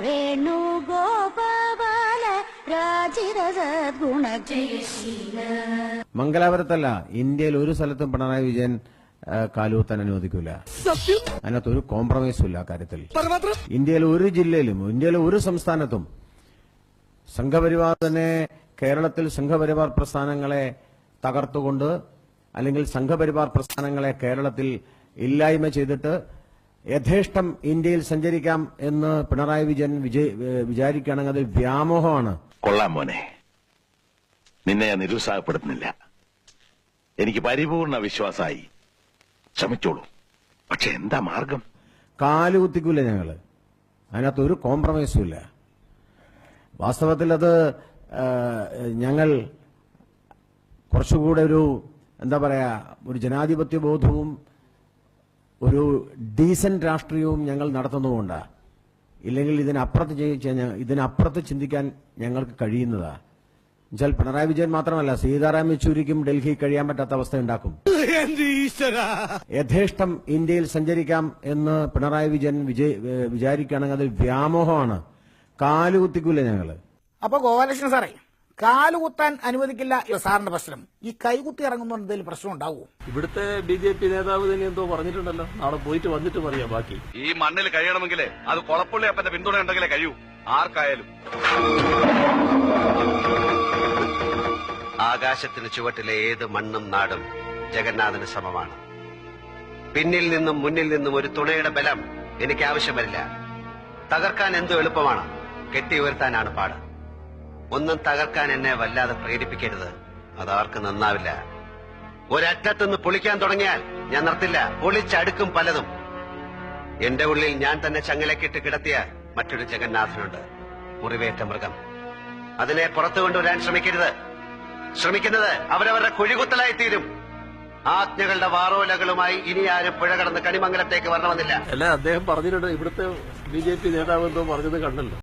വേണുഗോപാല രാജിരസദ്ഗുണ ജയശീല. മംഗലാപുരത്തല്ല, ഇന്ത്യയിൽ ഒരു സ്ഥലത്തും പിണറായി വിജയൻ കാലുകുത്താൻ അനുവദിക്കില്ല. അതിനകത്ത് ഒരു കോംപ്രമൈസും ഇല്ല കാര്യത്തിൽ. ഇന്ത്യയിലെ ഒരു ജില്ലയിലും ഇന്ത്യയിലെ ഒരു സംസ്ഥാനത്തും സംഘപരിവാർ തന്നെ കേരളത്തിൽ സംഘപരിവാർ പ്രസ്ഥാനങ്ങളെ തകർത്തുകൊണ്ട് അല്ലെങ്കിൽ സംഘപരിവാർ പ്രസ്ഥാനങ്ങളെ കേരളത്തിൽ ഇല്ലായ്മ ചെയ്തിട്ട് യഥേഷ്ടം ഇന്ത്യയിൽ സഞ്ചരിക്കാം എന്ന് പിണറായി വിജയൻ വിചാരിക്കുകയാണെങ്കിൽ അത് വ്യാമോഹമാണ്. കൊള്ളാം മോനെ, നിന്നെ ഞാൻ നിരുത്സാഹപ്പെടുത്തുന്നില്ല. എനിക്ക് പരിപൂർണ വിശ്വാസമായി. ശ്രമിച്ചോളൂ. പക്ഷെ എന്താ മാർഗം? കാലുകുത്തിക്കൂല ഞങ്ങള്. അതിനകത്ത് ഒരു കോംപ്രമൈസും ഇല്ല. വാസ്തവത്തിൽ അത് ഞങ്ങൾ കുറച്ചുകൂടെ ഒരു എന്താ പറയാ, ഒരു ജനാധിപത്യ ബോധവും ഒരു ഡീസന്റ് രാഷ്ട്രീയവും ഞങ്ങൾ നടത്തുന്നുമുണ്ട്. ഇല്ലെങ്കിൽ ഇതിനപ്പുറത്ത് ചിന്തിക്കാൻ ഞങ്ങൾക്ക് കഴിയുന്നതാ. എന്നുവെച്ചാൽ പിണറായി വിജയൻ മാത്രമല്ല, സീതാറാം യെച്ചൂരിക്കും ഡൽഹി കഴിയാൻ പറ്റാത്ത അവസ്ഥ ഉണ്ടാക്കും. യഥേഷ്ടം ഇന്ത്യയിൽ സഞ്ചരിക്കാം എന്ന് പിണറായി വിജയൻ വിചാരിക്കുകയാണെങ്കിൽ അത് വ്യാമോഹമാണ്. കാലുകുത്തിക്കൂല ഞങ്ങള്. അപ്പൊ ഗോപാലകൃഷ്ണൻ സാറേ, കാലുകുത്താൻ അനുവദിക്കില്ല സാറിന്റെ പ്രശ്നം. ഈ കൈകുത്തി ഇറങ്ങുന്ന എന്തെങ്കിലും പ്രശ്നം ഉണ്ടാവുമോ? ഇവിടുത്തെ BJP നേതാവ് തന്നെ എന്തോ പറഞ്ഞിട്ടുണ്ടല്ലോ, നാളെ പോയിട്ട് വന്നിട്ട് പറയാം ബാക്കി. ഈ മണ്ണിൽ കഴിയണമെങ്കിൽ അത് കൊളപ്പുള്ളി അപ്പന്റെ പിന്തുണ ഉണ്ടെങ്കിലേ കഴിയൂ, ആർക്കായാലും. ആകാശത്തിന് ചുവട്ടിലെ ഏത് മണ്ണും നാടും ജഗന്നാഥന് സമമാണ്. പിന്നിൽ നിന്നും മുന്നിൽ നിന്നും ഒരു തുണയുടെ ബലം എനിക്ക് ആവശ്യം വരില്ല. തകർക്കാൻ എന്തോ എളുപ്പമാണ്, കെട്ടി ഉയർത്താനാണ് പാട്. ഒന്നും തകർക്കാൻ എന്നെ വല്ലാതെ പ്രേരിപ്പിക്കരുത്, അതാർക്ക് നന്നാവില്ല. ഒരറ്റത്തുനിന്ന് പൊളിക്കാൻ തുടങ്ങിയാൽ ഞാൻ നിർത്തില്ല, പൊളിച്ചടുക്കും പലതും. എന്റെ ഉള്ളിൽ ഞാൻ തന്നെ ചങ്ങലക്കിട്ട് കിടത്തിയ മറ്റൊരു ജഗന്നാഥനുണ്ട്, മുറിവേറ്റ മൃഗം. അതിനെ പുറത്തു കൊണ്ടുവരാൻ ശ്രമിക്കുന്നത് അവരവരുടെ കുഴികുത്തലായി തീരും. ആജ്ഞകളുടെ വാറോലകളുമായി ഇനി ആരും പുഴ കടന്ന് കണിമംഗലത്തേക്ക് വരണമെന്നില്ല. അല്ല, അദ്ദേഹം പറഞ്ഞിട്ടുണ്ട്, ഇവിടുത്തെ BJP നേതാവ് എന്തോ പറഞ്ഞത് കണ്ടല്ലോ.